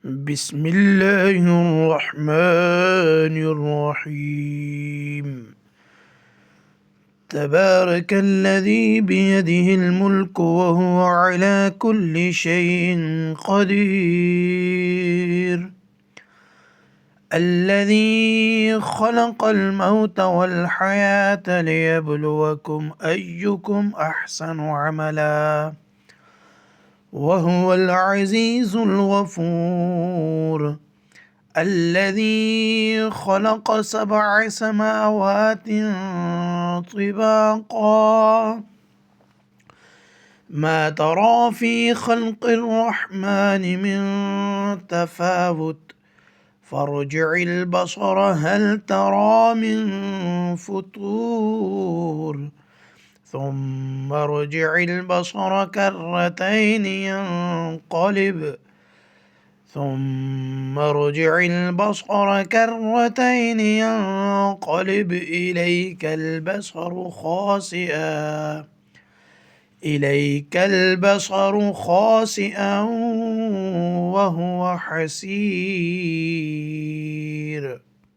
بسم الله الرحمن الرحيم. تبارك الذي بيده الملك وهو على كل شيء قدير. الذي خلق الموت والحياة ليبلوكم أيكم أحسن عملا وهو العزيز الغفور. الذي خلق 7 سماوات طباقا ما ترى في خلق الرحمن من تفاوت فارجع البصر هل ترى من فطور ثم ارجع البصر كرتين ينقلب إليك البصر خاسئا وهو حسير.